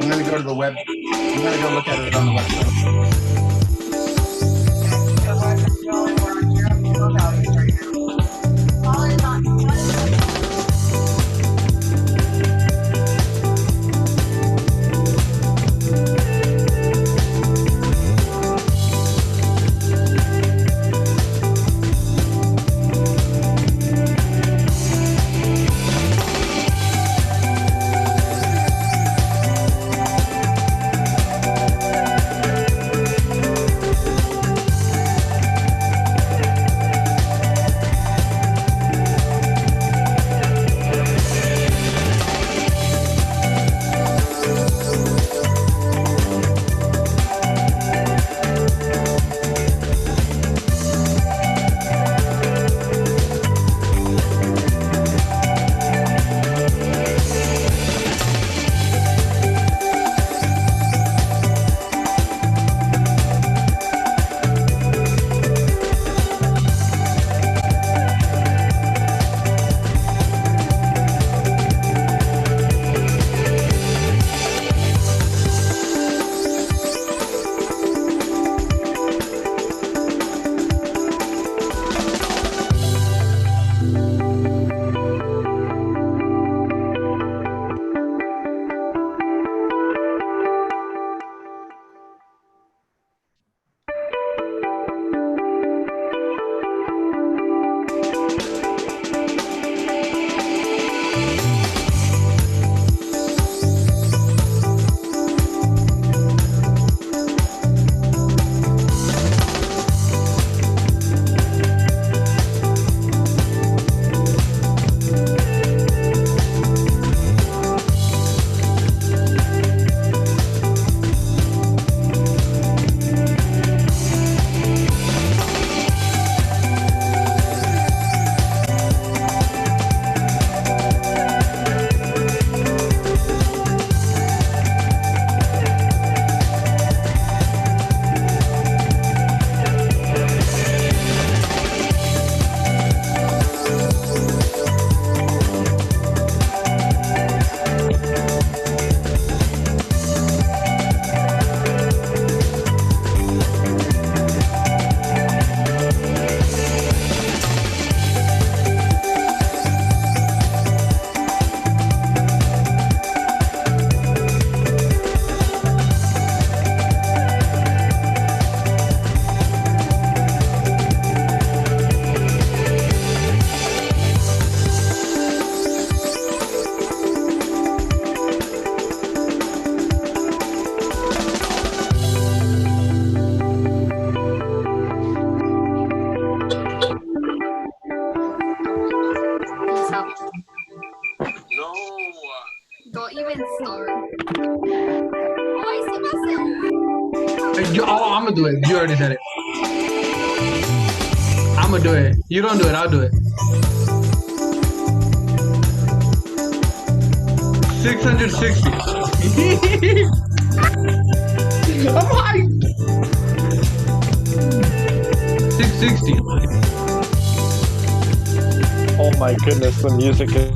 I'm gonna go to the web. I'm gonna go look at it on the website. Don't even start. Oh, I see myself. Oh, I'm gonna do it. You already said it. I'm gonna do it. You don't do it. I'll do it. 660. I'm hyped. 660. Oh my goodness, the music is...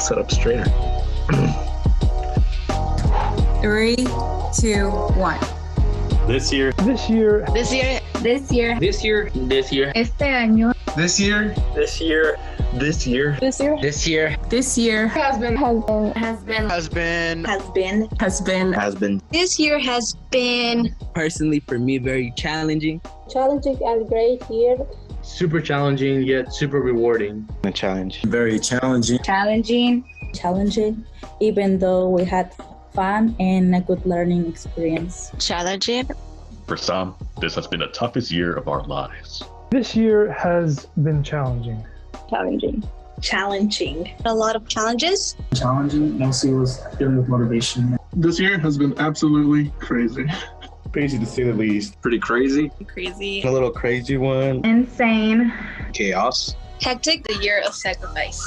Sit up straighter. 3, 2, 1. This year. This year. This year. This year. This year. This year. Este año. This year. This year. This year. This year. This year. This year Has been. has been. Has been. Has been. This year has been Personally, for me, very challenging. Challenging and great year. Super challenging yet super rewarding. A challenge. Very challenging. Challenging, even though we had fun and a good learning experience. challenging. For some, this has been the toughest year of our lives. This year has been challenging. Challenging. A lot of challenges. Challenging mostly was dealing with motivation. This year has been absolutely crazy. Crazy to say the least. Pretty crazy. Crazy. A little crazy one. Insane. Chaos. Hectic. The year of sacrifice.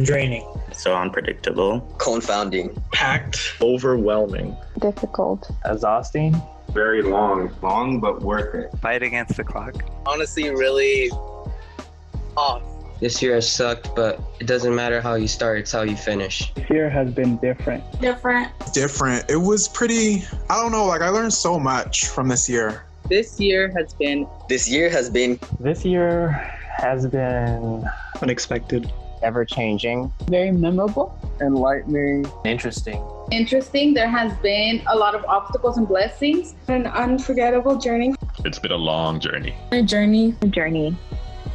Draining. So unpredictable. Confounding. Packed. Overwhelming. Difficult. Exhausting. Very long. Long, but worth it. Fight against the clock. Honestly, really off. This year has sucked, but it doesn't matter how you start, it's how you finish. This year has been different. Different. It was pretty, I don't know, like I learned so much from this year. This year has been. This year has been This year has been Unexpected. ever-changing. Very memorable. Enlightening. Interesting. Interesting. There has been a lot of obstacles and blessings. An unforgettable journey. It's been a long journey. A journey.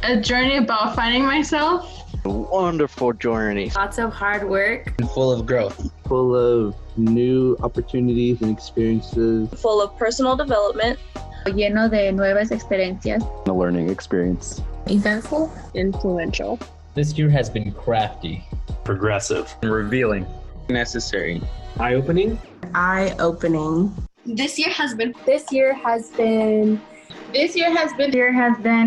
A journey about finding myself. A wonderful journey. Lots of hard work. full of growth. Full of new opportunities and experiences. Full of personal development. Lleno de nuevas experiencias. A learning experience. Eventful. Influential. This year has been crafty. Progressive. Revealing. Necessary. Eye-opening. Eye-opening. This year has been. This year has been. This year has been.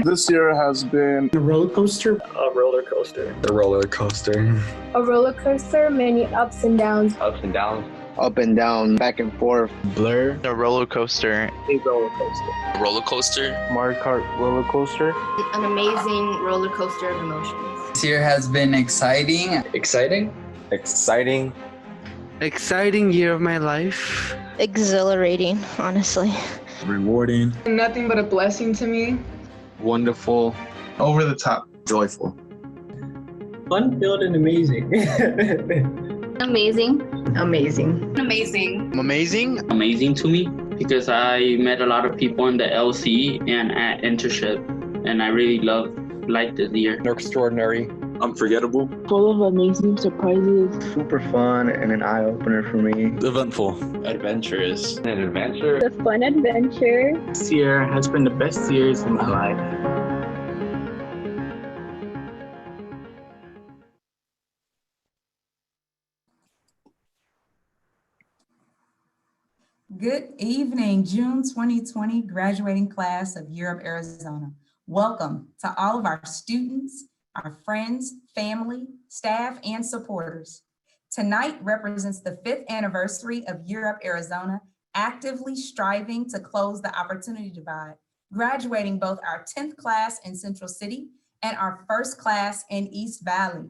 This year has been A roller coaster. a roller coaster. The roller coaster. A roller coaster, many ups and downs. Ups and downs. Up and down, back and forth. Blur. A roller coaster. A roller coaster. Roller coaster. Mario Kart roller coaster. An amazing roller coaster of emotions. This year has been exciting. Exciting. Exciting. Exciting year of my life. Exhilarating, honestly. Rewarding. Nothing but a blessing to me. Wonderful. Over the top. Joyful. Fun-filled and amazing. Amazing. Amazing. Amazing. Amazing to me because I met a lot of people in the LC and at internship, and I really liked this year. Extraordinary. Unforgettable. Full of amazing surprises. Super fun and an eye-opener for me. Eventful. Adventurous. An adventure. A fun adventure. This year has been the best years in my life. Good evening, June 2020 graduating class of Europe, Arizona. Welcome to all of our students, our friends, family, staff, and supporters. Tonight represents the 5th anniversary of Europe, Arizona, actively striving to close the opportunity divide, graduating both our 10th class in Central City and our first class in East Valley.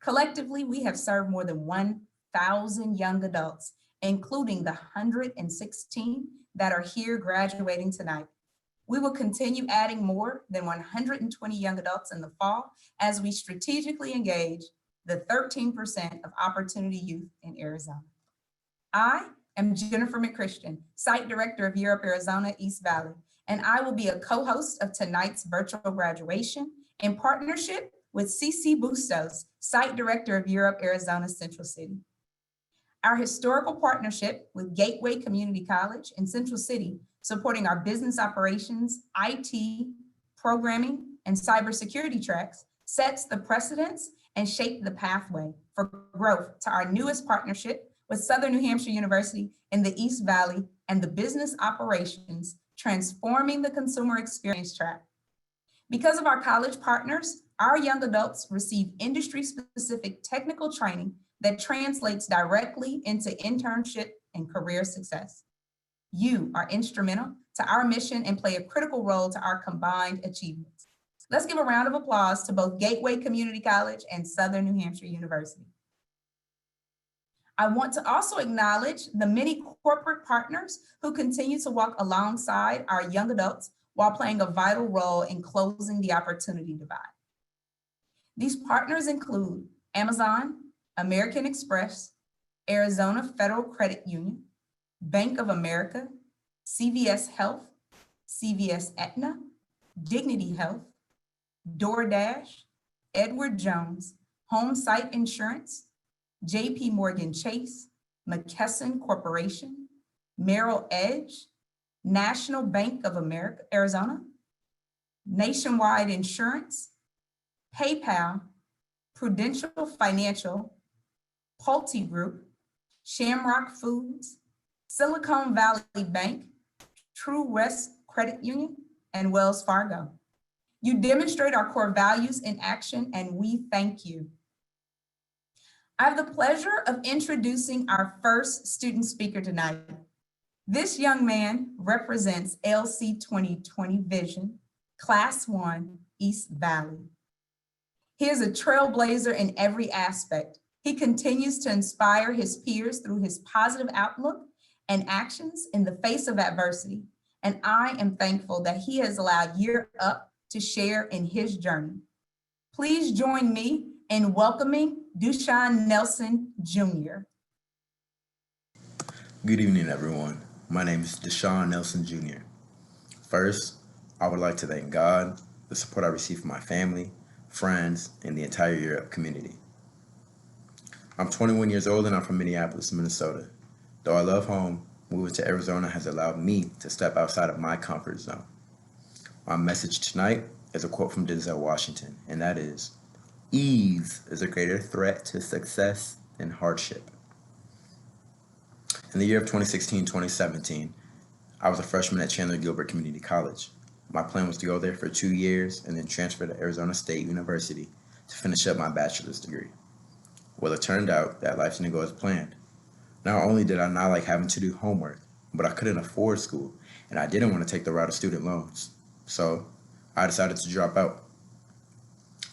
Collectively, we have served more than 1,000 young adults, including the 116 that are here graduating tonight. We will continue adding more than 120 young adults in the fall as we strategically engage the 13% of opportunity youth in Arizona. I am Jennifer McChristian, Site Director of Europe, Arizona, East Valley, and I will be a co-host of tonight's virtual graduation in partnership with CC Bustos, Site Director of Europe, Arizona, Central City. Our historical partnership with Gateway Community College in Central City, supporting our business operations, IT, programming, and cybersecurity tracks, sets the precedents and shaped the pathway for growth to our newest partnership with Southern New Hampshire University in the East Valley and the business operations, transforming the consumer experience track. Because of our college partners, our young adults receive industry-specific technical training that translates directly into internship and career success. You are instrumental to our mission and play a critical role to our combined achievements. Let's give a round of applause to both Gateway Community College and Southern New Hampshire University. I want to also acknowledge the many corporate partners who continue to walk alongside our young adults while playing a vital role in closing the opportunity divide. These partners include Amazon, American Express, Arizona Federal Credit Union, Bank of America, CVS Health, CVS Aetna, Dignity Health, DoorDash, Edward Jones, Home Site Insurance, JP Morgan Chase, McKesson Corporation, Merrill Edge, National Bank of America, Arizona, Nationwide Insurance, PayPal, Prudential Financial, Pulte Group, Shamrock Foods, Silicon Valley Bank, True West Credit Union, and Wells Fargo. You demonstrate our core values in action, and we thank you. I have the pleasure of introducing our first student speaker tonight. This young man represents LC 2020 Vision, Class 1, East Valley. He is a trailblazer in every aspect. He continues to inspire his peers through his positive outlook and actions in the face of adversity. And I am thankful that he has allowed Year Up to share in his journey. Please join me in welcoming Dushan Nelson Jr. Good evening, everyone. My name is Dushan Nelson Jr. First, I would like to thank God, the support I received from my family, friends, and the entire Year Up community. I'm 21 years old and I'm from Minneapolis, Minnesota. Though I love home, moving to Arizona has allowed me to step outside of my comfort zone. My message tonight is a quote from Denzel Washington, and that is, "Ease is a greater threat to success than hardship." In the year of 2016-2017, I was a freshman at Chandler Gilbert Community College. My plan was to go there for 2 years and then transfer to Arizona State University to finish up my bachelor's degree. Well, it turned out that life didn't go as planned. Not only did I not like having to do homework, but I couldn't afford school, and I didn't want to take the route of student loans. So I decided to drop out.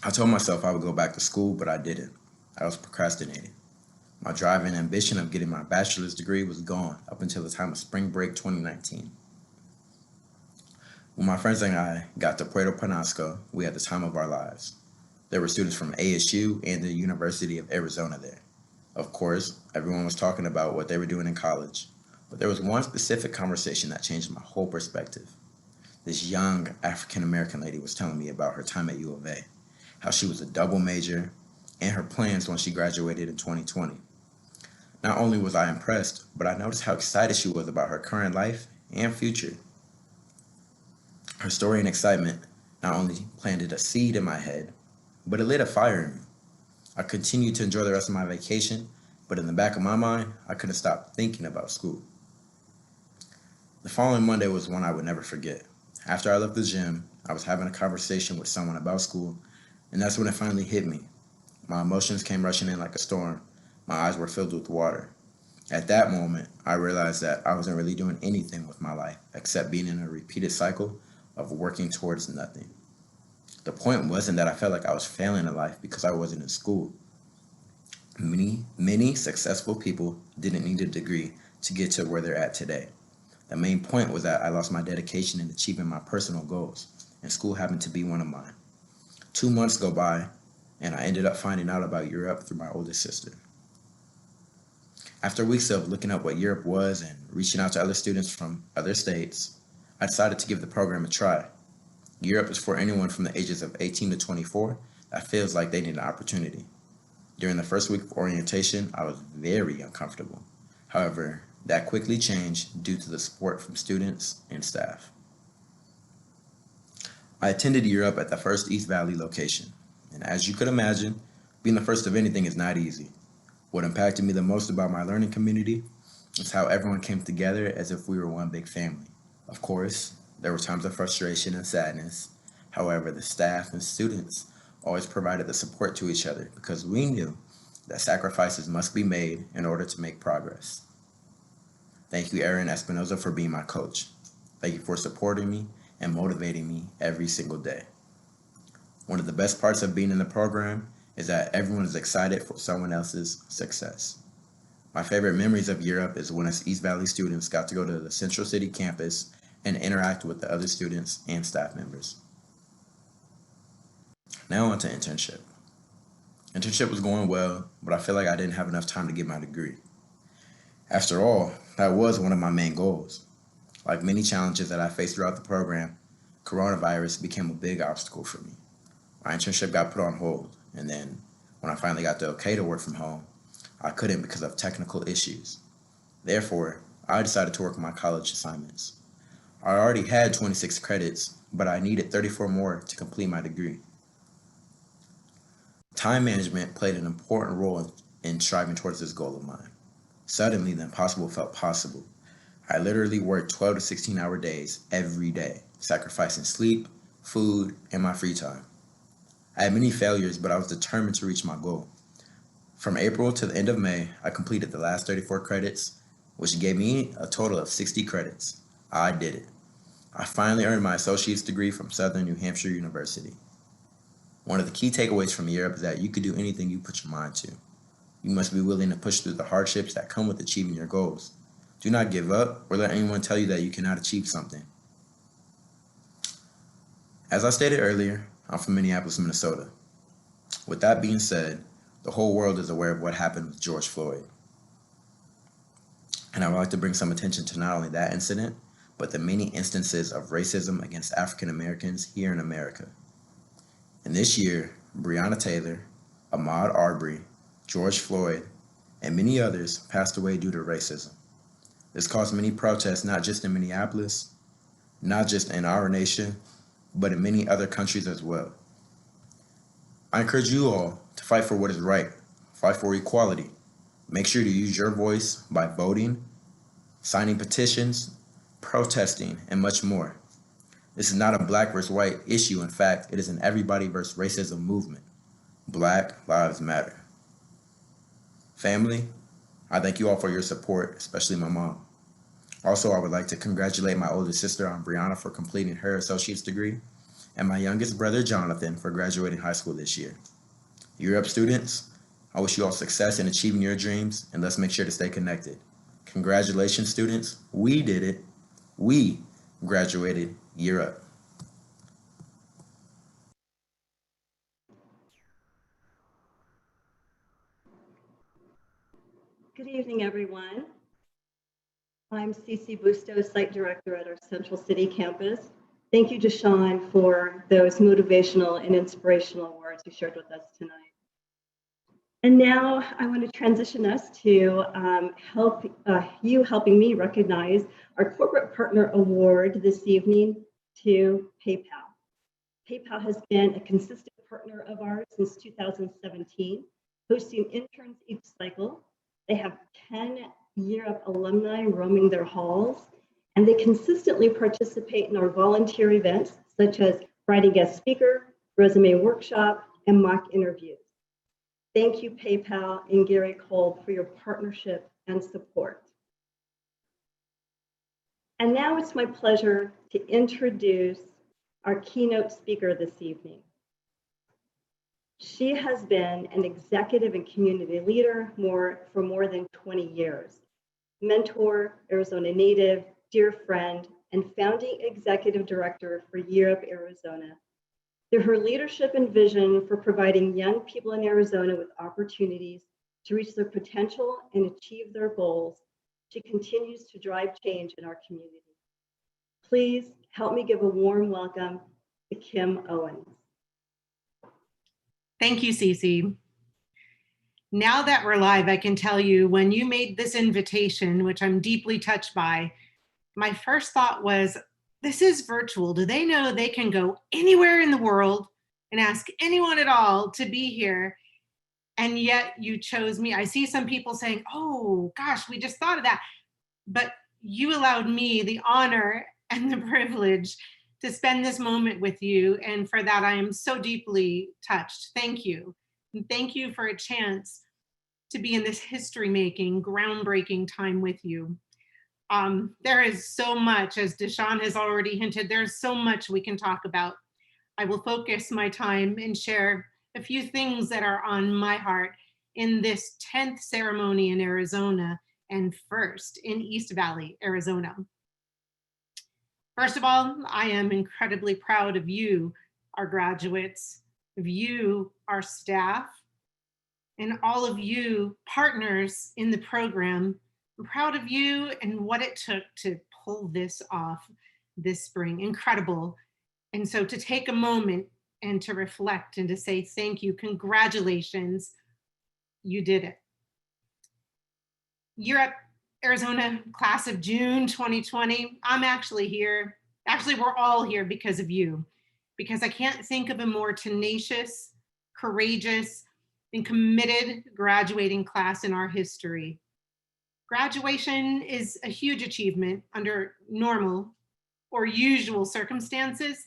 I told myself I would go back to school, but I didn't. I was procrastinating. My drive and ambition of getting my bachelor's degree was gone up until the time of spring break 2019. When my friends and I got to Puerto Penasco, we had the time of our lives. There were students from ASU and the University of Arizona there. Of course, everyone was talking about what they were doing in college, but there was one specific conversation that changed my whole perspective. This young African-American lady was telling me about her time at U of A, how she was a double major, and her plans when she graduated in 2020. Not only was I impressed, but I noticed how excited she was about her current life and future. Her story and excitement not only planted a seed in my head, but it lit a fire in me. I continued to enjoy the rest of my vacation, but in the back of my mind, I couldn't stop thinking about school. The following Monday was one I would never forget. After I left the gym, I was having a conversation with someone about school, and that's when it finally hit me. My emotions came rushing in like a storm. My eyes were filled with water. At that moment, I realized that I wasn't really doing anything with my life except being in a repeated cycle of working towards nothing. The point wasn't that I felt like I was failing in life because I wasn't in school. Many successful people didn't need a degree to get to where they're at today. The main point was that I lost my dedication in achieving my personal goals, and school happened to be one of mine. 2 months go by, and I ended up finding out about Europe through my oldest sister. After weeks of looking up what Europe was and reaching out to other students from other states, I decided to give the program a try. Europe is for anyone from the ages of 18 to 24 that feels like they need an opportunity. During the first week of orientation, I was very uncomfortable. However, that quickly changed due to the support from students and staff. I attended Europe at the first East Valley location, and as you could imagine, being the first of anything is not easy. What impacted me the most about my learning community is how everyone came together as if we were one big family. Of course, there were times of frustration and sadness. However, the staff and students always provided the support to each other because we knew that sacrifices must be made in order to make progress. Thank you, Aaron Espinoza, for being my coach. Thank you for supporting me and motivating me every single day. One of the best parts of being in the program is that everyone is excited for someone else's success. My favorite memories of Europe is when us East Valley students got to go to the Central City campus and interact with the other students and staff members. Now on to internship. Internship was going well, but I feel like I didn't have enough time to get my degree. After all, that was one of my main goals. Like many challenges that I faced throughout the program, coronavirus became a big obstacle for me. My internship got put on hold, and then when I finally got the okay to work from home, I couldn't because of technical issues. Therefore, I decided to work on my college assignments. I already had 26 credits, but I needed 34 more to complete my degree. Time management played an important role in striving towards this goal of mine. Suddenly, the impossible felt possible. I literally worked 12 to 16-hour days every day, sacrificing sleep, food, and my free time. I had many failures, but I was determined to reach my goal. From April to the end of May, I completed the last 34 credits, which gave me a total of 60 credits. I did it. I finally earned my associate's degree from Southern New Hampshire University. One of the key takeaways from Europe is that you can do anything you put your mind to. You must be willing to push through the hardships that come with achieving your goals. Do not give up or let anyone tell you that you cannot achieve something. As I stated earlier, I'm from Minneapolis, Minnesota. With that being said, the whole world is aware of what happened with George Floyd. And I would like to bring some attention to not only that incident, but the many instances of racism against African Americans here in America. And this year, Breonna Taylor, Ahmaud Arbery, George Floyd, and many others passed away due to racism. This caused many protests, not just in Minneapolis, not just in our nation, but in many other countries as well. I encourage you all to fight for what is right, fight for equality. Make sure to use your voice by voting, signing petitions, protesting, and much more. This is not a black versus white issue. In fact, it is an everybody versus racism movement. Black Lives Matter. Family, I thank you all for your support, especially my mom. Also, I would like to congratulate my older sister, Brianna, for completing her associate's degree, and my youngest brother, Jonathan, for graduating high school this year. Europe students, I wish you all success in achieving your dreams, and let's make sure to stay connected. Congratulations, students. We did it. We graduated Europe. Good evening, everyone. I'm Cece Busto, Site Director at our Central City campus. Thank you, Deshawn, for those motivational and inspirational words you shared with us tonight. And now I want to transition us to helping me recognize our Corporate Partner Award this evening to PayPal. PayPal has been a consistent partner of ours since 2017, hosting interns each cycle. They have 10 Europe alumni roaming their halls, and they consistently participate in our volunteer events, such as Friday guest speaker, resume workshop, and mock interviews. Thank you, PayPal and Gary Kolb, for your partnership and support. And now it's my pleasure to introduce our keynote speaker this evening. She has been an executive and community leader for more than 20 years. Mentor, Arizona native, dear friend, and founding executive director for Europe, Arizona. Through her leadership and vision for providing young people in Arizona with opportunities to reach their potential and achieve their goals, she continues to drive change in our community. Please help me give a warm welcome to Kim Owens. Thank you, Cece. Now that we're live, I can tell you when you made this invitation, which I'm deeply touched by, my first thought was, this is virtual. Do they know they can go anywhere in the world and ask anyone at all to be here? And yet you chose me. I see some people saying, oh gosh, we just thought of that. But you allowed me the honor and the privilege to spend this moment with you. And for that, I am so deeply touched. Thank you. And thank you for a chance to be in this history-making, groundbreaking time with you. There is so much, as Deshawn has already hinted, there's so much we can talk about. I will focus my time and share a few things that are on my heart in this 10th ceremony in Arizona and first in East Valley, Arizona. First of all, I am incredibly proud of you, our graduates, of you, our staff, and all of you partners in the program. I'm proud of you and what it took to pull this off this spring. Incredible. And so to take a moment and to reflect and to say thank you, congratulations, you did it. You're at Arizona class of June 2020. I'm actually here. Actually, we're all here because of you, because I can't think of a more tenacious, courageous, and committed graduating class in our history. Graduation is a huge achievement under normal or usual circumstances.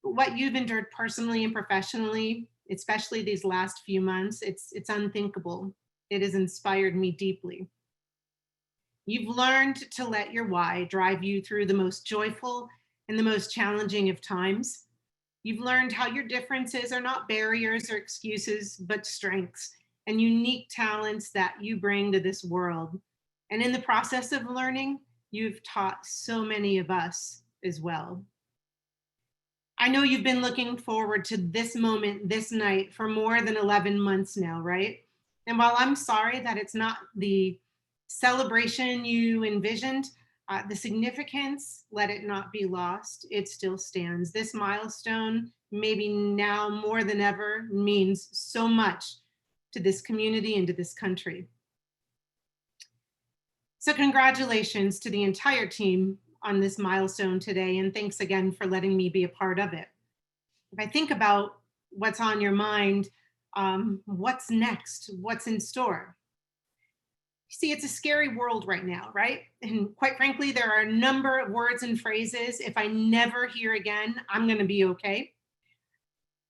But what you've endured personally and professionally, especially these last few months, it's unthinkable. It has inspired me deeply. You've learned to let your why drive you through the most joyful and the most challenging of times. You've learned how your differences are not barriers or excuses, but strengths and unique talents that you bring to this world. And in the process of learning, you've taught so many of us as well. I know you've been looking forward to this moment, this night, for more than 11 months now, right? And while I'm sorry that it's not the celebration you envisioned, the significance, let it not be lost, it still stands. This milestone, maybe now more than ever, means so much to this community and to this country. So congratulations to the entire team on this milestone today, and thanks again for letting me be a part of it. If I think about what's on your mind, what's next, what's in store? See, it's a scary world right now, right? And quite frankly, there are a number of words and phrases. If I never hear again, I'm going to be okay.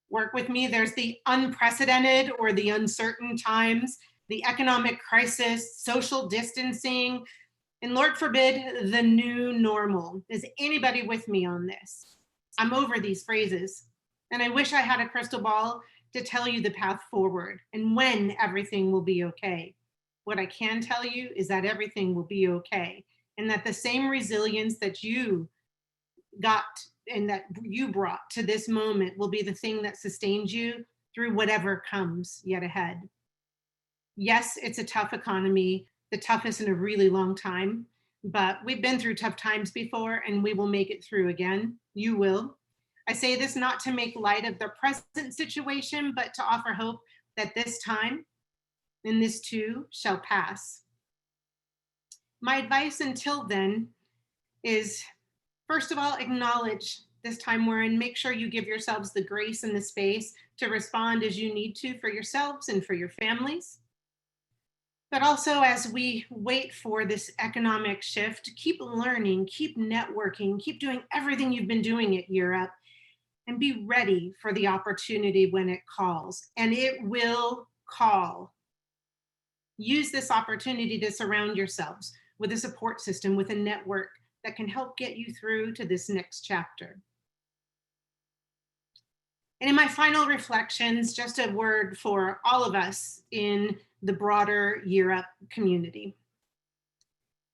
Work with me. There's the unprecedented or the uncertain times, the economic crisis, social distancing, and Lord forbid, the new normal. Is anybody with me on this? I'm over these phrases, and I wish I had a crystal ball to tell you the path forward and when everything will be okay. What I can tell you is that everything will be okay, and that the same resilience that you got and that you brought to this moment will be the thing that sustains you through whatever comes yet ahead. Yes, it's a tough economy, the toughest in a really long time, but we've been through tough times before and we will make it through again. You will. I say this not to make light of the present situation, but to offer hope that this time and this too shall pass. My advice until then is, first of all, acknowledge this time we're in. Make sure you give yourselves the grace and the space to respond as you need to for yourselves and for your families. But also, as we wait for this economic shift, keep learning, keep networking, keep doing everything you've been doing at Year Up, and be ready for the opportunity when it calls. And it will call. Use this opportunity to surround yourselves with a support system, with a network that can help get you through to this next chapter. And in my final reflections, just a word for all of us in the broader Year Up community.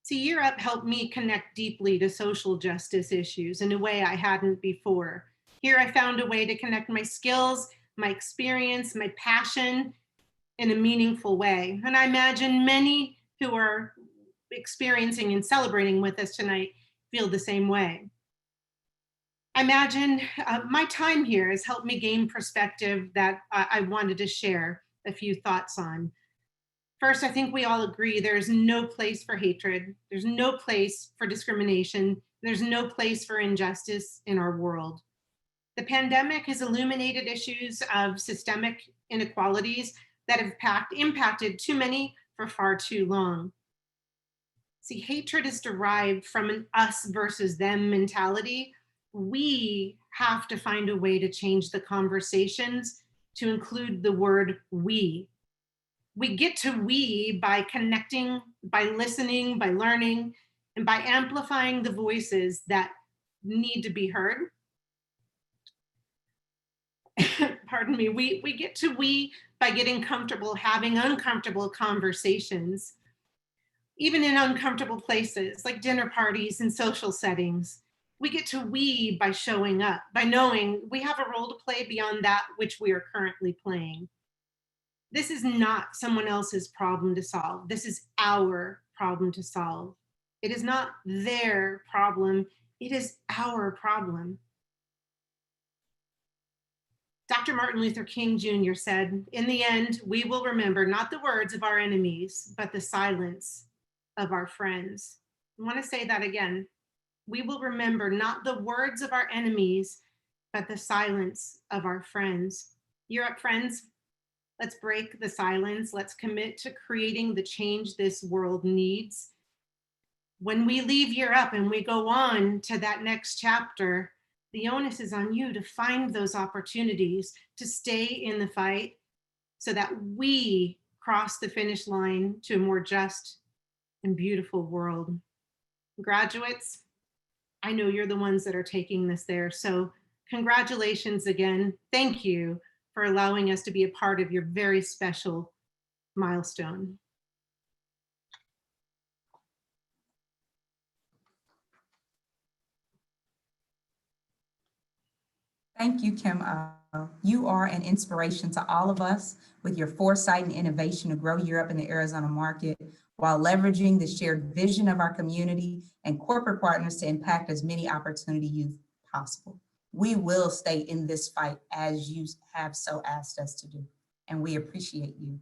See, Year Up helped me connect deeply to social justice issues in a way I hadn't before. Here I found a way to connect my skills, my experience, my passion in a meaningful way. And I imagine many who are experiencing and celebrating with us tonight feel the same way. I imagine my time here has helped me gain perspective that I wanted to share a few thoughts on. First, I think we all agree there's no place for hatred. There's no place for discrimination. There's no place for injustice in our world. The pandemic has illuminated issues of systemic inequalities that have impacted too many for far too long. See, hatred is derived from an us versus them mentality. We have to find a way to change the conversations to include the word we. We get to we by connecting, by listening, by learning, and by amplifying the voices that need to be heard. pardon me, we get to we by getting comfortable having uncomfortable conversations, even in uncomfortable places like dinner parties and social settings. We get to we by showing up, by knowing we have a role to play beyond that which we are currently playing. This is not someone else's problem to solve. This is our problem to solve. It is not their problem. It is our problem. Dr. Martin Luther King Jr. said, "In the end, we will remember not the words of our enemies, but the silence of our friends." I want to say that again. We will remember not the words of our enemies, but the silence of our friends. You're up, friends. Let's break the silence. Let's commit to creating the change this world needs. When we leave Europe and we go on to that next chapter, the onus is on you to find those opportunities to stay in the fight so that we cross the finish line to a more just and beautiful world. Graduates, I know you're the ones that are taking this there. So congratulations again. Thank you for allowing us to be a part of your very special milestone. Thank you, Kim. You are an inspiration to all of us with your foresight and innovation to grow Europe in the Arizona market while leveraging the shared vision of our community and corporate partners to impact as many opportunity youth possible. We will stay in this fight as you have so asked us to do, and we appreciate you.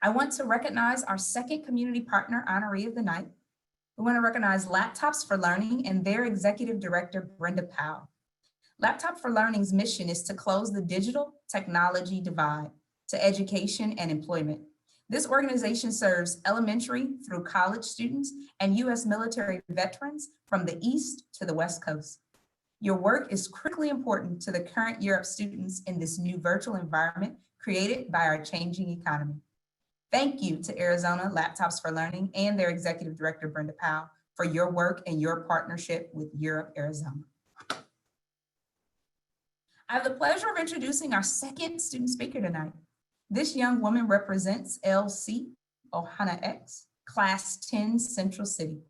I want to recognize our second community partner honoree of the night. We want to recognize Laptops for Learning and their executive director, Brenda Powell. Laptop for Learning's mission is to close the digital technology divide to education and employment. This organization serves elementary through college students and U.S. military veterans from the East to the West Coast. Your work is critically important to the current Europe students in this new virtual environment created by our changing economy. Thank you to Arizona Laptops for Learning and their executive director, Brenda Powell, for your work and your partnership with Europe, Arizona. I have the pleasure of introducing our second student speaker tonight. This young woman represents LC Ohana X, Class 10 Central City.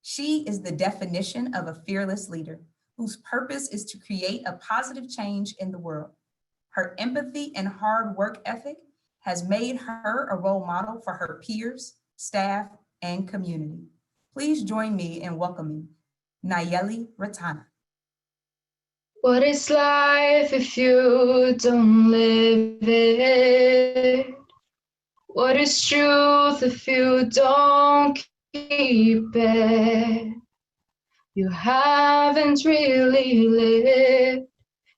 She is the definition of a fearless leader whose purpose is to create a positive change in the world. Her empathy and hard work ethic has made her a role model for her peers, staff, and community. Please join me in welcoming Nayeli Ratana. What is life if you don't live it? What is truth if you don't keep it? You haven't really lived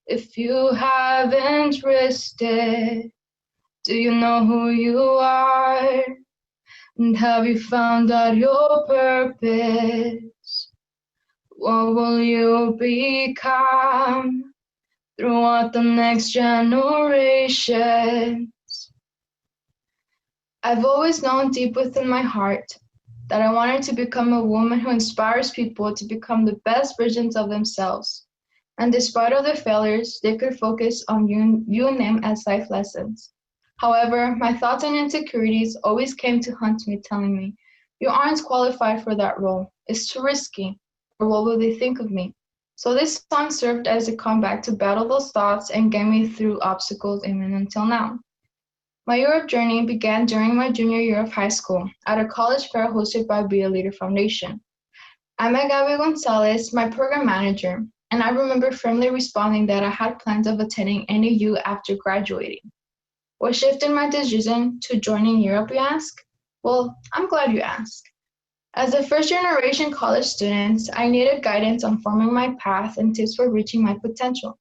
if you haven't risked it. Do you know who you are? And have you found out your purpose? What will you become throughout the next generations? I've always known deep within my heart that I wanted to become a woman who inspires people to become the best versions of themselves. And despite all their failures, they could focus on viewing them as life lessons. However, my thoughts and insecurities always came to haunt me, telling me, "You aren't qualified for that role. It's too risky. Or what will they think of me?" So this song served as a comeback to battle those thoughts and get me through obstacles even until now. My Europe journey began during my junior year of high school at a college fair hosted by Be a Leader Foundation. I met Gabby Gonzalez, my program manager, and I remember firmly responding that I had plans of attending NAU after graduating. What shifted my decision to joining Europe, you ask? Well, I'm glad you asked. As a first-generation college student, I needed guidance on forming my path and tips for reaching my potential.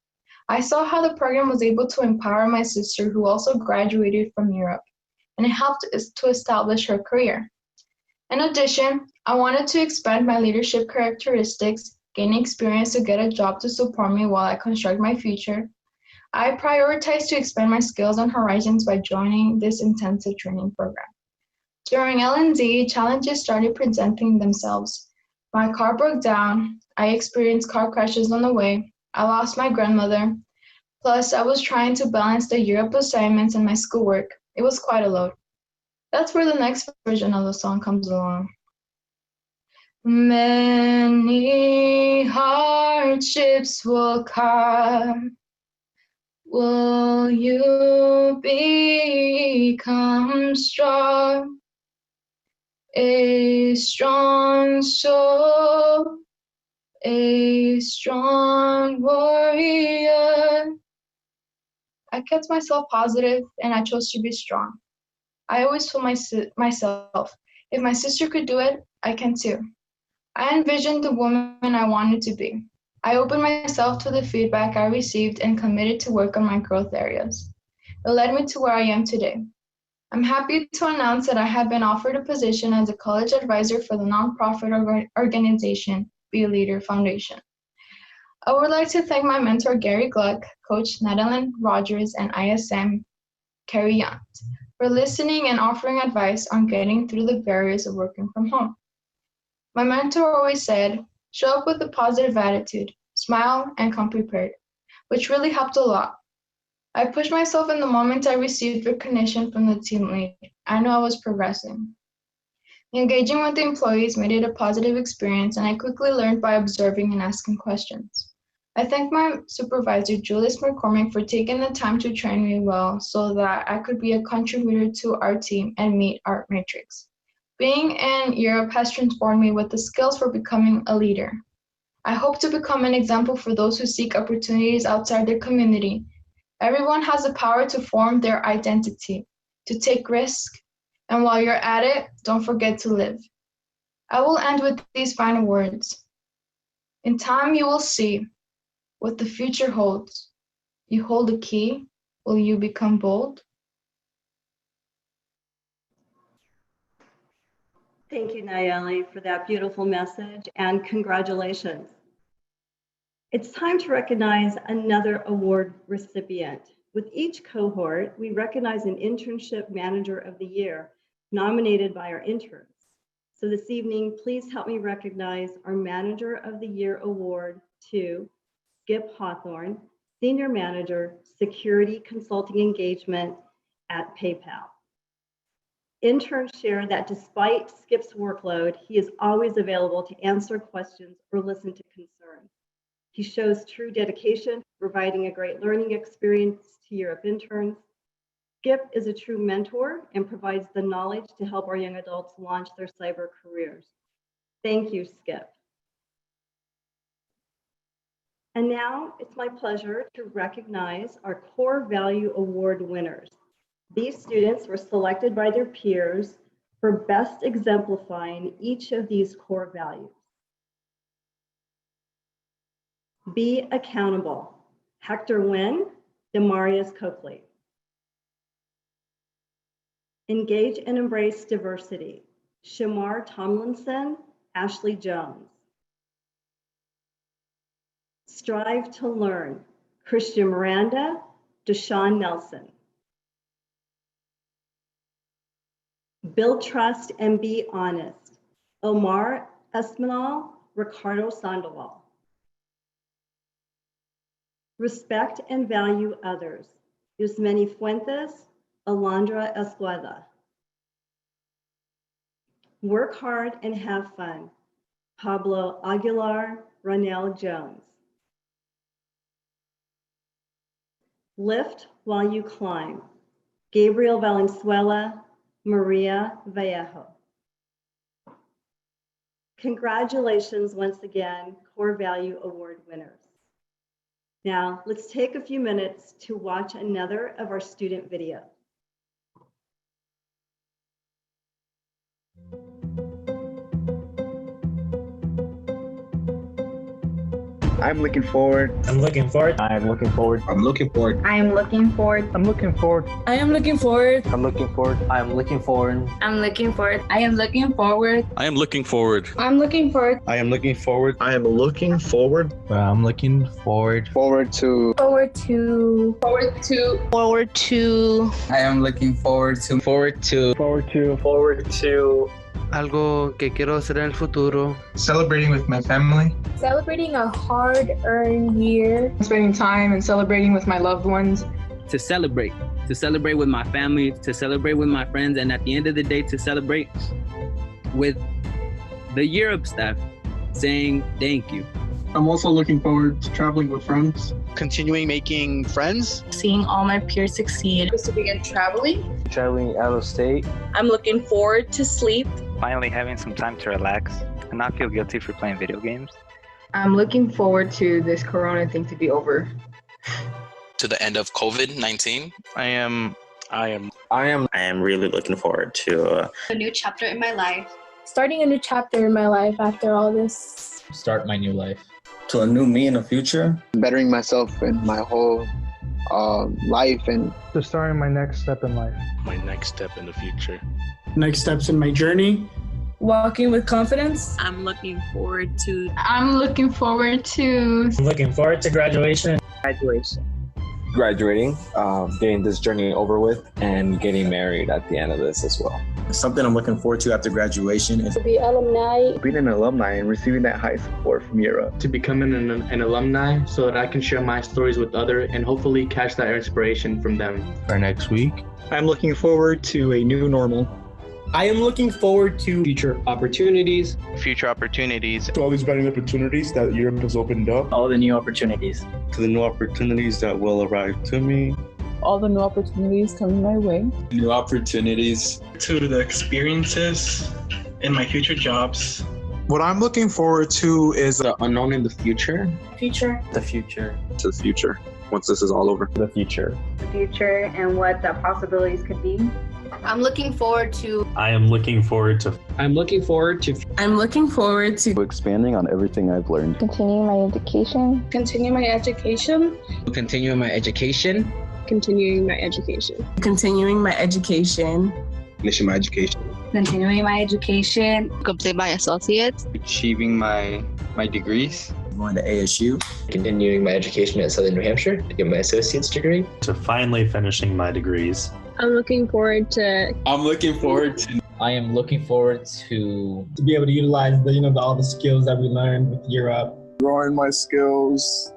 I saw how the program was able to empower my sister, who also graduated from Europe, and it helped to establish her career. In addition, I wanted to expand my leadership characteristics, gain experience to get a job to support me while I construct my future. I prioritized to expand my skills and horizons by joining this intensive training program. During L&D, challenges started presenting themselves. My car broke down, I experienced car crashes on the way, I lost my grandmother, Plus, I was trying to balance the Europe assignments and my schoolwork. It was quite a load. That's where the next version of the song comes along. Many hardships will come. Will you become strong? A strong soul, a strong warrior. I kept myself positive and I chose to be strong. I always told myself, if my sister could do it, I can too. I envisioned the woman I wanted to be. I opened myself to the feedback I received and committed to work on my growth areas. It led me to where I am today. I'm happy to announce that I have been offered a position as a college advisor for the nonprofit organization, Be a Leader Foundation. I would like to thank my mentor, Gary Gluck, Coach Natalie Rogers, and ISM, Carrie Yount, for listening and offering advice on getting through the barriers of working from home. My mentor always said, show up with a positive attitude, smile, and come prepared, which really helped a lot. I pushed myself in the moment I received recognition from the team lead. I knew I was progressing. Engaging with the employees made it a positive experience, and I quickly learned by observing and asking questions. I thank my supervisor, Julius McCormick, for taking the time to train me well so that I could be a contributor to our team and meet our matrix. Being in Europe has transformed me with the skills for becoming a leader. I hope to become an example for those who seek opportunities outside their community. Everyone has the power to form their identity, to take risks, and while you're at it, don't forget to live. I will end with these final words. In time you will see what the future holds. You hold the key, will you become bold? Thank you, Nayeli, for that beautiful message, and congratulations. It's time to recognize another award recipient. With each cohort, we recognize an internship manager of the year nominated by our interns. So this evening, please help me recognize our Manager of the Year award to Skip Hawthorne, Senior Manager, Security Consulting Engagement at PayPal. Interns share that despite Skip's workload, he is always available to answer questions or listen to concerns. He shows true dedication to providing a great learning experience to Europe interns. Skip is a true mentor and provides the knowledge to help our young adults launch their cyber careers. Thank you, Skip. And now it's my pleasure to recognize our Core Value Award winners. These students were selected by their peers for best exemplifying each of these core values. Be accountable. Hector Nguyen, Demarius Coakley. Engage and embrace diversity. Shamar Tomlinson, Ashley Jones. Strive to learn. Christian Miranda, Deshaun Nelson. Build trust and be honest. Omar Espinal, Ricardo Sandoval. Respect and value others. Yusmeni Fuentes, Alondra Escuela. Work hard and have fun. Pablo Aguilar, Ronell Jones. Lift while you climb. Gabriel Valenzuela, Maria Vallejo. Congratulations once again, Core Value Award winners. Now, let's take a few minutes to watch another of our student videos. I'm looking forward. I'm looking forward. I'm looking forward. I'm looking forward. I am looking forward. I'm looking forward. I am looking forward. I'm looking forward. I'm looking forward. I'm looking forward. I am looking forward. I am looking forward. I'm looking forward. I am looking forward. I am looking forward. I'm looking forward. Forward to. Forward to. Forward to. I am looking forward to. Forward to. Forward to. Forward to. algo que quiero hacer en el futuro. Celebrating with my family. Celebrating a hard-earned year. Spending time and celebrating with my loved ones. To celebrate with my family, to celebrate with my friends, and at the end of the day, to celebrate with the Europe staff, saying thank you. I'm also looking forward to traveling with friends. Continuing making friends. Seeing all my peers succeed. To begin traveling. Traveling out of state. I'm looking forward to sleep. Finally having some time to relax and not feel guilty for playing video games. I'm looking forward to this Corona thing to be over. To the end of COVID-19. I am really looking forward to A new chapter in my life. Starting a new chapter in my life after all this. Start my new life. to a new me in the future. Bettering myself in my whole life and to starting my next step in life. My next step in the future. Next steps in my journey. Walking with confidence. I'm looking forward to graduation. Graduating, getting this journey over with, and getting married at the end of this as well. Something I'm looking forward to after graduation is To be alumni. being an alumni and receiving that high support from Europe. To becoming an alumni so that I can share my stories with others and hopefully catch that inspiration from them. For next week, I'm looking forward to a new normal. I am looking forward to Future opportunities. To all these better opportunities that Europe has opened up. all the new opportunities. To the new opportunities that will arrive to me. All the new opportunities coming my way. New opportunities. To the experiences in my future jobs. What I'm looking forward to is The unknown in the future. Future. The future. To the future, once this is all over. The future. The future and what the possibilities could be. I'm looking forward to I am looking forward to I'm looking forward to Expanding on everything I've learned. Continuing my education. Continue my education. Continuing my education. Continuing my education. Continuing my education. Finishing my education. Continuing my education. complete my associates. Achieving my degrees. going to ASU. continuing my education at Southern New Hampshire to get my associate's degree. To finally finishing my degrees. I'm looking forward to I am looking forward to To be able to utilize all the skills that we learned with Europe. Growing my skills.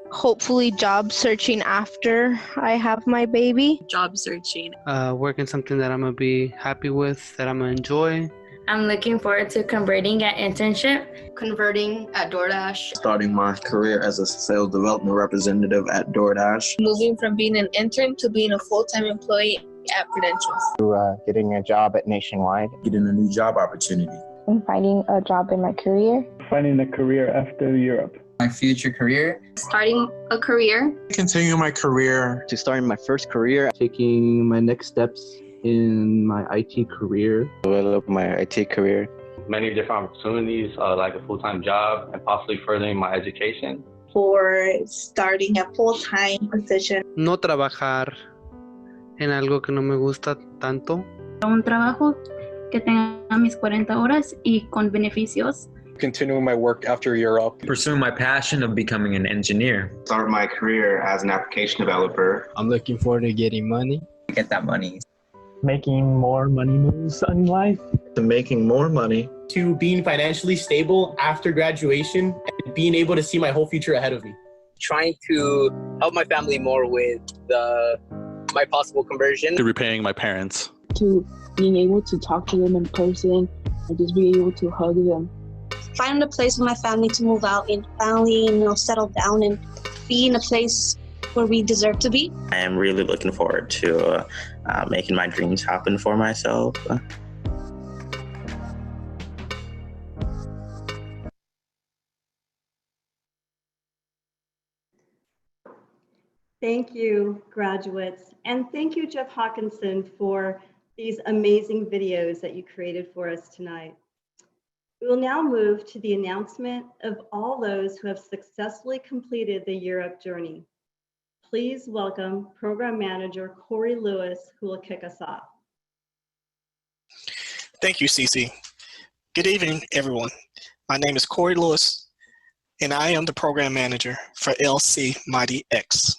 Hopefully job searching after I have my baby. Job searching. Working something that I'm gonna be happy with, that I'm gonna enjoy. I'm looking forward to converting at internship. Converting at DoorDash. Starting my career as a sales development representative at DoorDash. Moving from being an intern to being a full-time employee at Credentials. Getting a job at Nationwide. Getting a new job opportunity. And finding a job in my career. Finding a career after Europe. My future career. Starting a career. continuing my career. To starting my first career. Taking my next steps in my IT career. Develop my IT career. Many different opportunities, like a full-time job and possibly furthering my education. For starting a full-time position. No trabajar en algo que no me gusta tanto. Un trabajo que tenga mis 40 horas y con beneficios. Continuing my work after Europe. Pursuing my passion of becoming an engineer. Start my career as an application developer. I'm looking forward to getting money. Get that money. Making more money moves in life. To making more money. to being financially stable after graduation and being able to see my whole future ahead of me. Trying to help my family more with my possible conversion. To repaying my parents. To being able to talk to them in person and just being able to hug them. Finding a place for my family to move out and finally, settle down and be in a place where we deserve to be. I am really looking forward to making my dreams happen for myself. Thank you, graduates. And thank you, Jeff Hawkinson, for these amazing videos that you created for us tonight. We will now move to the announcement of all those who have successfully completed the Europe journey. Please welcome Program Manager Corey Lewis, who will kick us off. Thank you, Cece. Good evening, everyone. My name is Corey Lewis, and I am the Program Manager for LC Mighty X.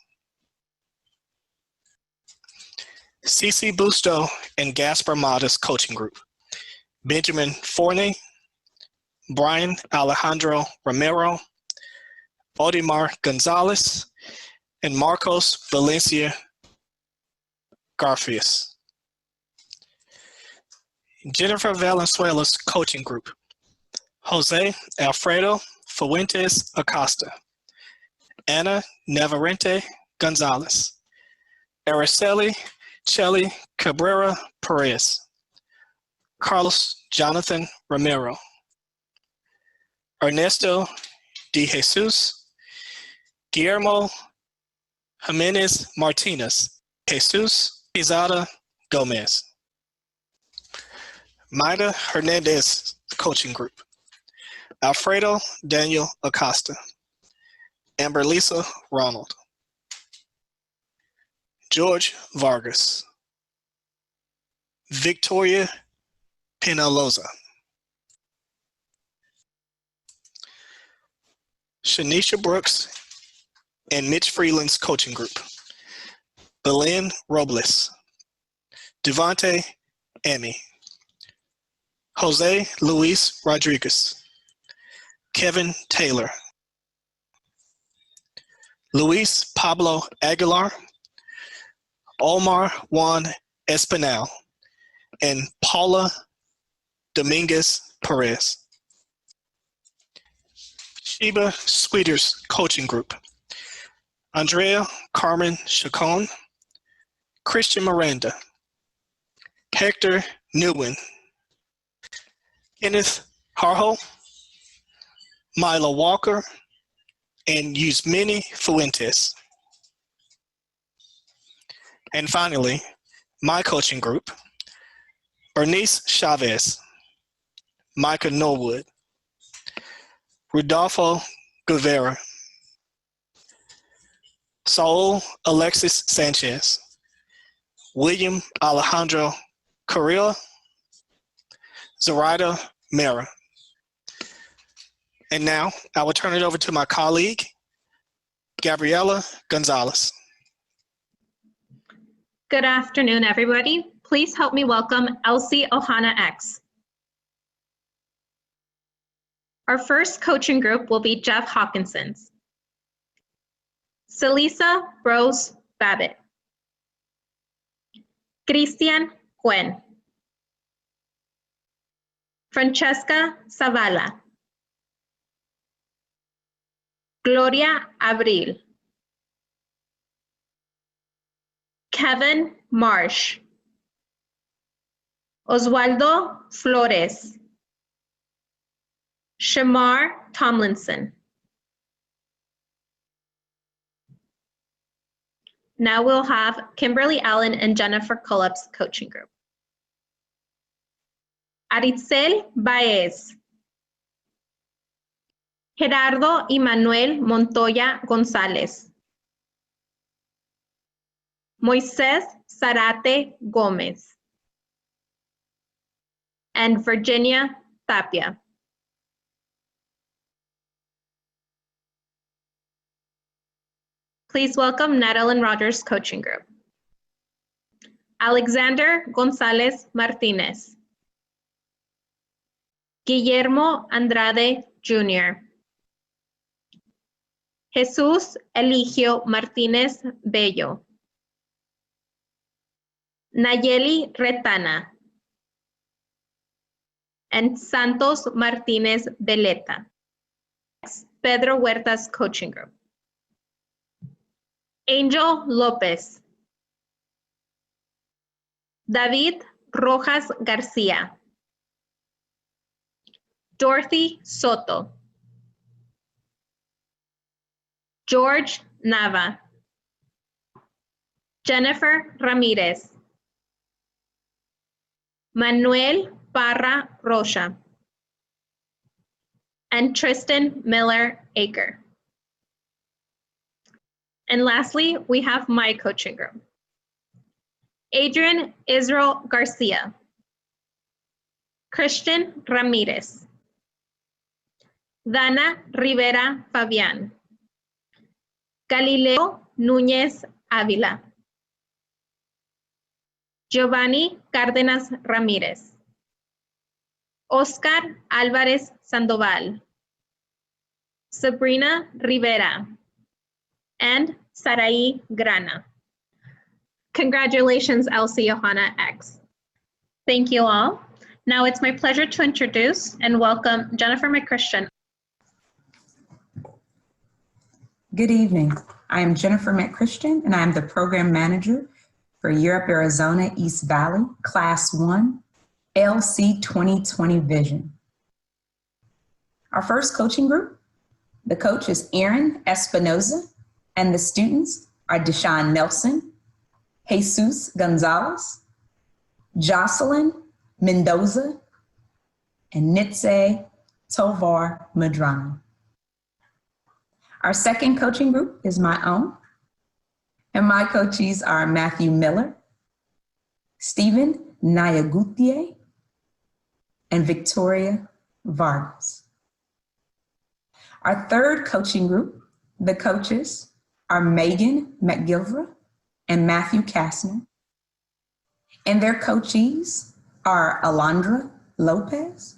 CC Busto and Gaspar Mata's coaching group. Benjamin Forney, Brian Alejandro Romero, Odimar Gonzalez, and Marcos Valencia Garfias. Jennifer Valenzuela's coaching group: Jose Alfredo Fuentes Acosta, Ana Navarrete Gonzalez, Araceli Chelly Cabrera Perez, Carlos Jonathan Romero, Ernesto De Jesus, Guillermo Jimenez Martinez, Jesus Izada Gomez. Maida Hernandez coaching group: Alfredo Daniel Acosta, Amber Lisa Ronald, George Vargas, Victoria Penaloza, Shanisha Brooks and Mitch Freeland's coaching group: Belen Robles, Devontae Amy, Jose Luis Rodriguez, Kevin Taylor, Luis Pablo Aguilar, Omar Juan Espinal, and Paula Dominguez Perez. Sheba Sweeter's coaching group: Andrea Carmen Chacon, Christian Miranda, Hector Newman, Kenneth Harho, Mila Walker, and Yusmini Fuentes. And finally, my coaching group: Bernice Chavez, Micah Norwood, Rudolfo Guevara, Saul Alexis Sanchez, William Alejandro Correa, Zoraida Mera. And now I will turn it over to my colleague, Gabriela Gonzalez. Good afternoon, everybody. Please help me welcome Elsie Ohana X. Our first coaching group will be Jeff Hawkinson's. Celisa Rose Babbitt. Christian Cuen. Francesca Zavala. Gloria Abril. Kevin Marsh. Oswaldo Flores. Shamar Tomlinson. Now we'll have Kimberly Allen and Jennifer Cullop's coaching group. Aritzel Baez. Gerardo y Manuel Montoya González. Moisés Zarate Gómez. And Virginia Tapia. Please welcome Nadalyn Rogers' coaching group. Alexander González Martínez. Guillermo Andrade Jr. Jesús Eligio Martínez Bello. Nayeli Retana. And Santos Martínez Veleta. Pedro Huerta's coaching group. Angel López. David Rojas García. Dorothy Soto. George Nava. Jennifer Ramirez. Manuel Parra Rocha. And Tristan Miller Aker. And lastly, we have my coaching group. Adrian Israel Garcia. Christian Ramirez. Dana Rivera Fabián. Galileo Núñez Ávila. Giovanni Cárdenas Ramírez. Oscar Álvarez Sandoval, Sabrina Rivera, and Sarai Grana. Congratulations, Elsie Johanna X. Thank you all. Now it's my pleasure to introduce and welcome Jennifer McChristian. Good evening. I am Jennifer McChristian, and I am the Program Manager for Europe, Arizona, East Valley, Class 1, LC 2020 Vision. Our first coaching group, the coach is Erin Espinoza, and the students are Deshaun Nelson, Jesus Gonzalez, Jocelyn Mendoza, and Nitze Tovar Madrano. Our second coaching group is my own, and my coachees are Matthew Miller, Stephen Nayagutier, and Victoria Vargas. Our third coaching group, the coaches are Megan McGilvra and Matthew Kastner, and their coachees are Alondra Lopez,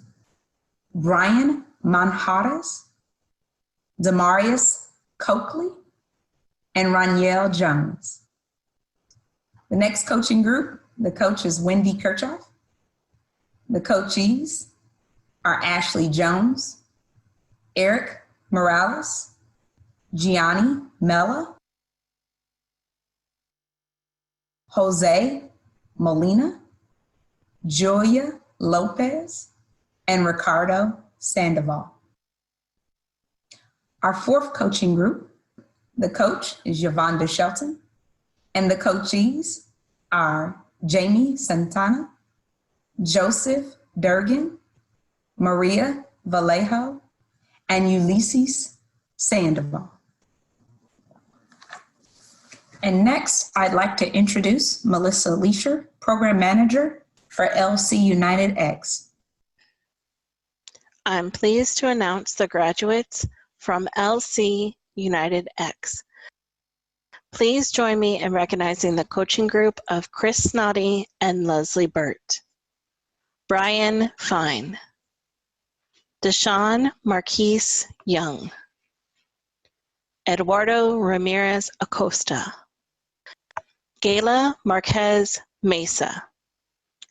Brian Manjarres, Demarius Coakley, and Ranielle Jones. The next coaching group, the coach is Wendy Kirchhoff. The coachees are Ashley Jones, Eric Morales, Gianni Mella, Jose Molina, Julia Lopez, and Ricardo Sandoval. Our fourth coaching group, the coach is Yvonne Shelton, and the coachees are Jamie Santana, Joseph Durgan, Maria Vallejo, and Ulysses Sandoval. And next, I'd like to introduce Melissa Leisher, Program Manager for LC United X. I'm pleased to announce the graduates from LC United X. Please join me in recognizing the coaching group of Chris Snoddy and Leslie Burt. Brian Fine, Deshaun Marquise Young, Eduardo Ramirez Acosta, Gayla Marquez Mesa,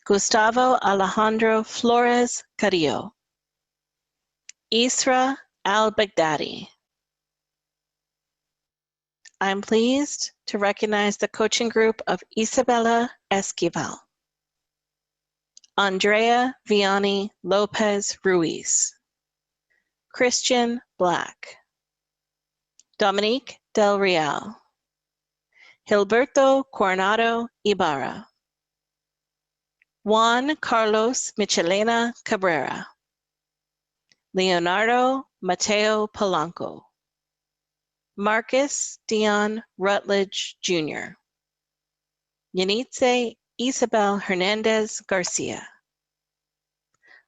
Gustavo Alejandro Flores Carrillo, Isra Al-Baghdadi. I'm pleased to recognize the coaching group of Isabella Esquivel, Andrea Vianney Lopez Ruiz, Christian Black, Dominique Del Real, Gilberto Coronado Ibarra, Juan Carlos Michelena Cabrera, Leonardo Mateo Polanco, Marcus Dion Rutledge Jr., Yanitze Isabel Hernandez Garcia.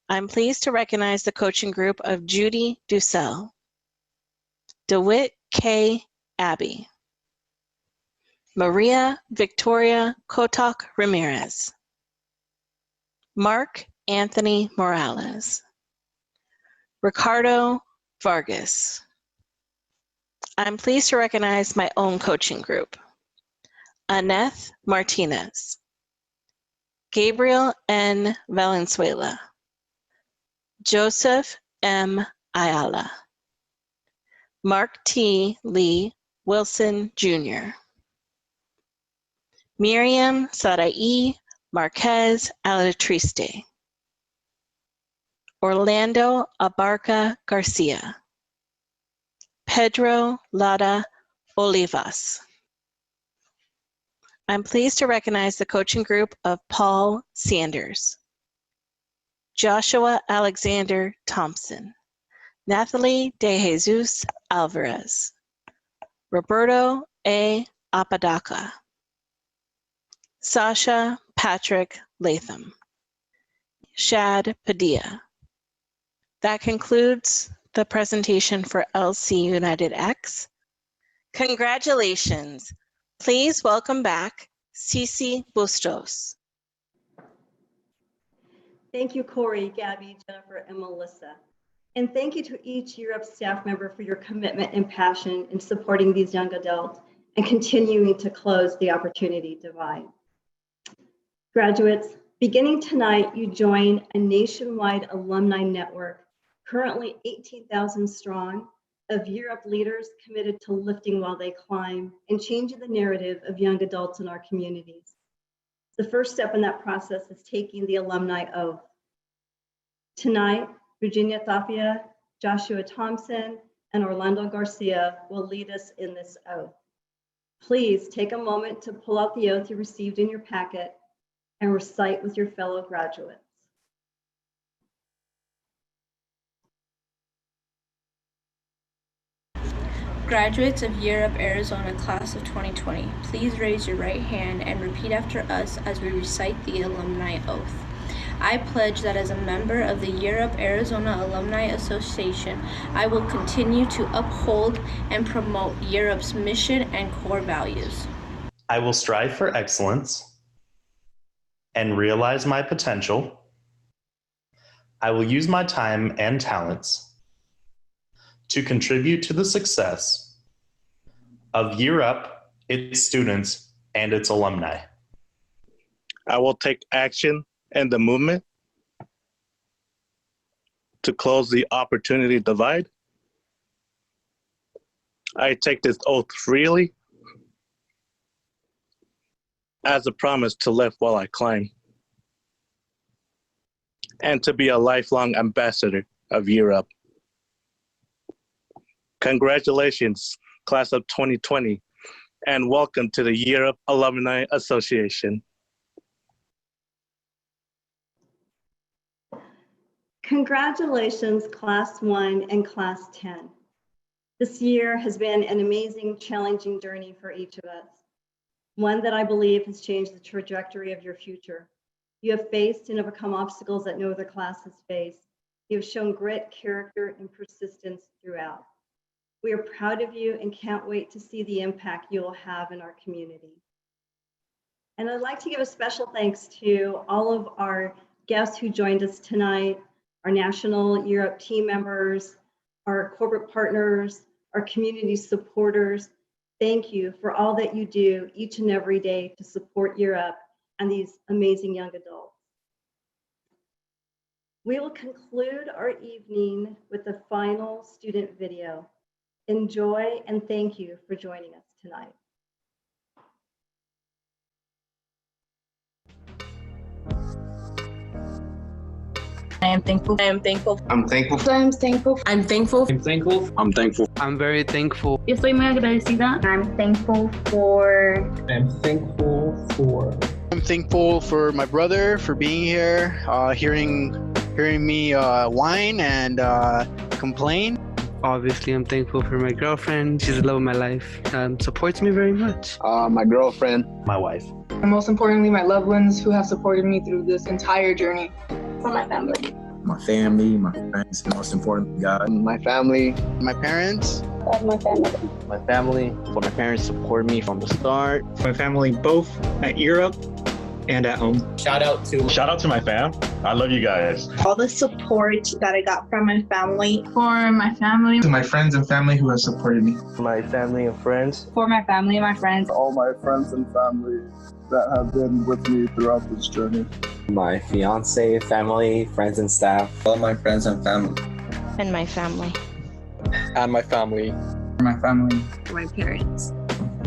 I'm pleased to recognize the coaching group of Judy Dussel, DeWitt K. Abbey, Maria Victoria Kotok Ramirez, Mark Anthony Morales, Ricardo Vargas. I'm pleased to recognize my own coaching group, Aneth Martinez, Gabriel N. Valenzuela, Joseph M. Ayala, Mark T. Lee Wilson Jr., Miriam Sarai Marquez Alatriste, Orlando Abarca Garcia, Pedro Lada Olivas. I'm pleased to recognize the coaching group of Paul Sanders, Joshua Alexander Thompson, Nathalie De Jesus Alvarez, Roberto A. Apodaca, Sasha Patrick Latham, Shad Padilla. That concludes the presentation for LC United X. Congratulations. Please welcome back Cici Bustos. Thank you, Corey, Gabby, Jennifer, and Melissa. And thank you to each Year Up staff member for your commitment and passion in supporting these young adults and continuing to close the opportunity divide. Graduates, beginning tonight, you join a nationwide alumni network, currently 18,000 strong, of Year Up leaders committed to lifting while they climb and changing the narrative of young adults in our communities. The first step in that process is taking the alumni oath. Tonight, Virginia Tapia, Joshua Thompson, and Orlando Garcia will lead us in this oath. Please take a moment to pull out the oath you received in your packet and recite with your fellow graduates. Graduates of Year Up Arizona Class of 2020, please raise your right hand and repeat after us as we recite the alumni oath. I pledge that as a member of the Year Up Arizona Alumni Association, I will continue to uphold and promote Year Up's mission and core values. I will strive for excellence and realize my potential. I will use my time and talents to contribute to the success of Year Up, its students, and its alumni. I will take action in the movement to close the opportunity divide. I take this oath freely as a promise to live while I climb and to be a lifelong ambassador of Year Up. Congratulations, Class of 2020, and welcome to the Year Up Alumni Association. Congratulations, Class 1 and Class 10. This year has been an amazing, challenging journey for each of us. One that I believe has changed the trajectory of your future. You have faced and overcome obstacles that no other class has faced. You have shown grit, character, and persistence throughout. We are proud of you and can't wait to see the impact you will have in our community. And I'd like to give a special thanks to all of our guests who joined us tonight, our National Year Up team members, our corporate partners, our community supporters. Thank you for all that you do each and every day to support Year Up and these amazing young adults. We will conclude our evening with the final student video. Enjoy and thank you for joining us tonight. I am thankful. I am thankful. I'm thankful. I'm thankful. I'm thankful. I'm thankful. I'm thankful. I'm very thankful. Yo estoy muy agradecida. I'm thankful for. I'm thankful for. I'm thankful for my brother for being here, hearing me whine and complain. Obviously, I'm thankful for my girlfriend. She's the love of my life. Supports me very much. My girlfriend. My wife. And most importantly, my loved ones who have supported me through this entire journey. For my family. My family, my friends, and most importantly, God. My family. My parents. My family. My family. For my parents support me from the start. My family, both at Year Up and at home. Shout out to my fam. I love you guys. All the support that I got from my family. For my family. To my friends and family who have supported me. My family and friends. For my family and my friends. All my friends and family that have been with me throughout this journey. My fiance, family, friends and staff. All my friends and family. And my family. And my family. My family. My parents.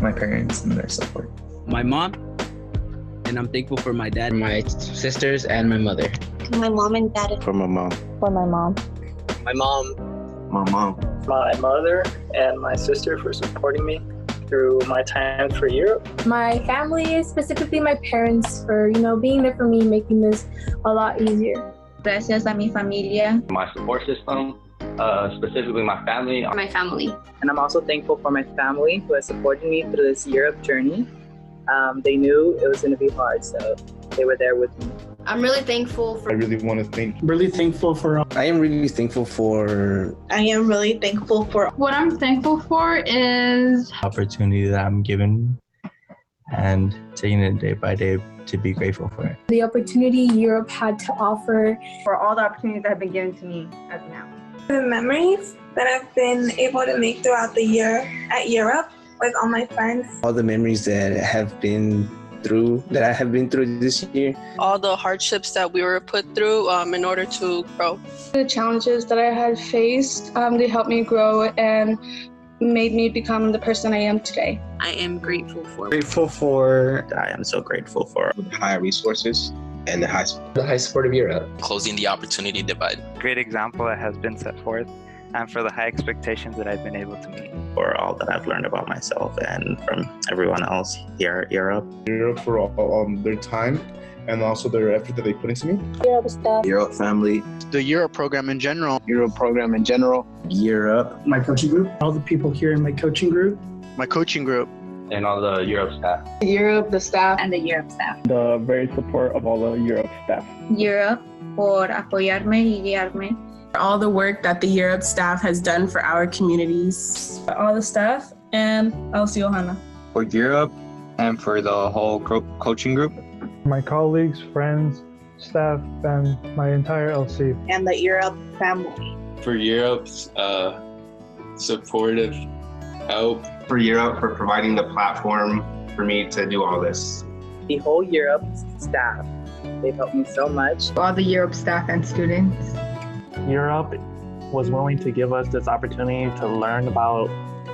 My parents and their support. My mom. And I'm thankful for my dad, my sisters, and my mother. To my mom and dad. For my mom. For my mom. My mom. My mom. My mother and my sister for supporting me through my time for Europe. My family, specifically my parents, for being there for me, making this a lot easier. Gracias a mi familia. My support system, specifically my family. My family. And I'm also thankful for my family who has supported me through this Europe journey. They knew it was going to be hard, so they were there with me. I'm really thankful for. I really want to thank. Really thankful for. I am really thankful for. I am really thankful for. What I'm thankful for is opportunity that I'm given and taking it day by day to be grateful for it. The opportunity Europe had to offer. For all the opportunities that have been given to me as of now. The memories that I've been able to make throughout the year at Europe with all my friends. All the memories that I have been through this year. All the hardships that we were put through in order to grow. The challenges that I had faced, they helped me grow and made me become the person I am today. I am grateful for. I am so grateful for the high resources and the high support of Europe. Closing the opportunity divide. Great example that has been set forth, and for the high expectations that I've been able to meet. For all that I've learned about myself and from everyone else here at Europe. Europe for all their time and also their effort that they put into me. Europe staff. Europe family. The Europe program in general. Europe program in general. Europe. My coaching group. All the people here in my coaching group. My coaching group. And all the Europe staff. Europe, the staff. And the Europe staff. The very support of all the Europe staff. Europe por apoyarme y guiarme. All the work that the Europe staff has done for our communities. All the staff and Elsie Johanna. For Europe and for the whole coaching group. My colleagues, friends, staff, and my entire LC. And the Europe family. For Europe's supportive help. For Europe for providing the platform for me to do all this. The whole Europe staff, they've helped me so much. All the Europe staff and students. Europe was willing to give us this opportunity to learn about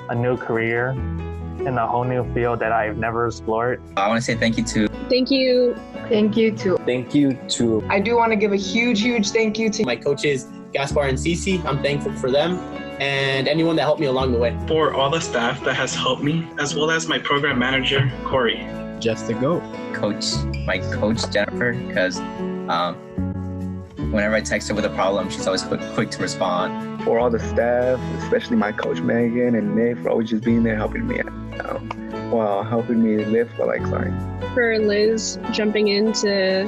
a new career in a whole new field that I've never explored. I want to say thank you to. Thank you. Thank you to. Thank you to. I do want to give a huge thank you to my coaches, Gaspar and Cece. I'm thankful for them and anyone that helped me along the way. For all the staff that has helped me, as well as my program manager, Corey. Just to go. My coach, Jennifer, because whenever I text her with a problem, she's always quick to respond. For all the staff, especially my coach Megan and Nick, for always just being there helping me out, while helping me lift while I climb. For Liz jumping into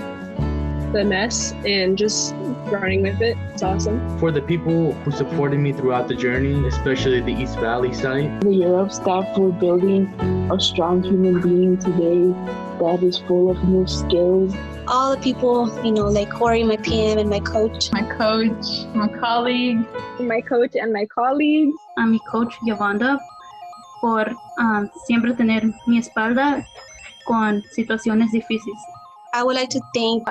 the mess and just running with it. It's awesome. For the people who supported me throughout the journey, especially the East Valley site. The Europe staff for building a strong human being today that is full of new skills. All the people, like Corey, my PM, and my coach. My coach, my colleague. My coach and my colleagues. A mi coach, Yolanda, por siempre tener mi espalda con situaciones difíciles. I'd like to thank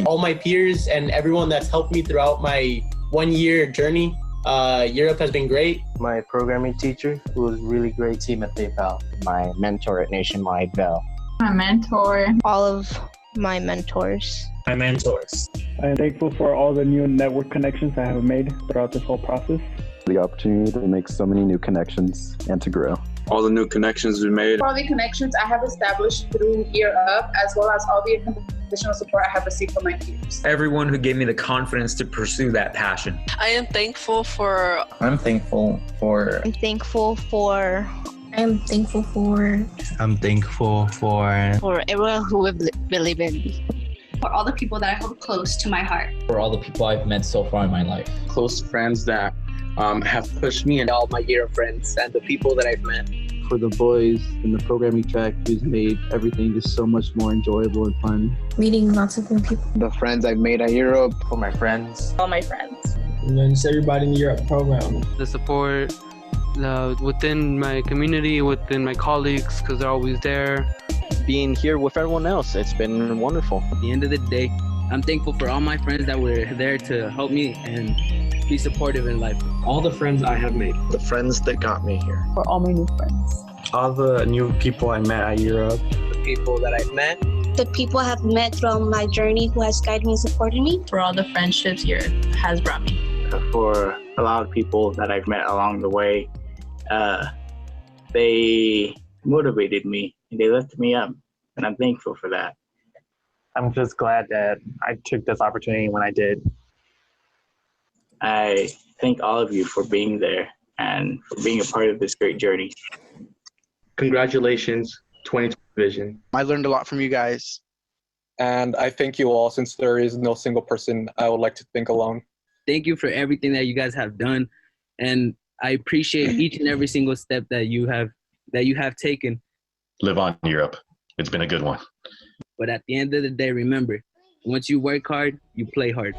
all my peers and everyone that's helped me throughout my 1-year journey. Europe has been great. My programming teacher, who was really great team at PayPal. My mentor at Nationwide Bell. My mentor. All of my mentors. My mentors. I am thankful for all the new network connections I have made throughout this whole process. The opportunity to make so many new connections and to grow. All the new connections we made. For the connections I have established through Europe, as well as all the unconditional support I have received from my peers. Everyone who gave me the confidence to pursue that passion. I am thankful for. I'm thankful for. I'm thankful for. I'm thankful for. I'm thankful for. For everyone who will believe in me. For all the people that I hold close to my heart. For all the people I've met so far in my life. Close friends that have pushed me, and all my Europe friends and the people that I've met. For the boys in the programming track who's made everything just so much more enjoyable and fun. Meeting lots of new people. The friends I've made at Europe. For my friends. All my friends. And then just everybody in the Europe program. The support within my community, within my colleagues, because they're always there. Being here with everyone else, it's been wonderful. At the end of the day, I'm thankful for all my friends that were there to help me and be supportive in life. All the friends I have made. The friends that got me here. For all my new friends. All the new people I met at Europe. The people that I've met. The people I have met throughout my journey who has guided me and supported me. For all the friendships Europe has brought me. For a lot of people that I've met along the way, they motivated me and they lifted me up, and I'm thankful for that. I'm just glad that I took this opportunity when I did. I thank all of you for being there and for being a part of this great journey. Congratulations, 2020 Vision. I learned a lot from you guys. And I thank you all, since there is no single person I would like to thank alone. Thank you for everything that you guys have done. And I appreciate each and every single step that you have that you have taken. Live on, Europe. It's been a good one. But at the end of the day, remember, once you work hard, you play hard.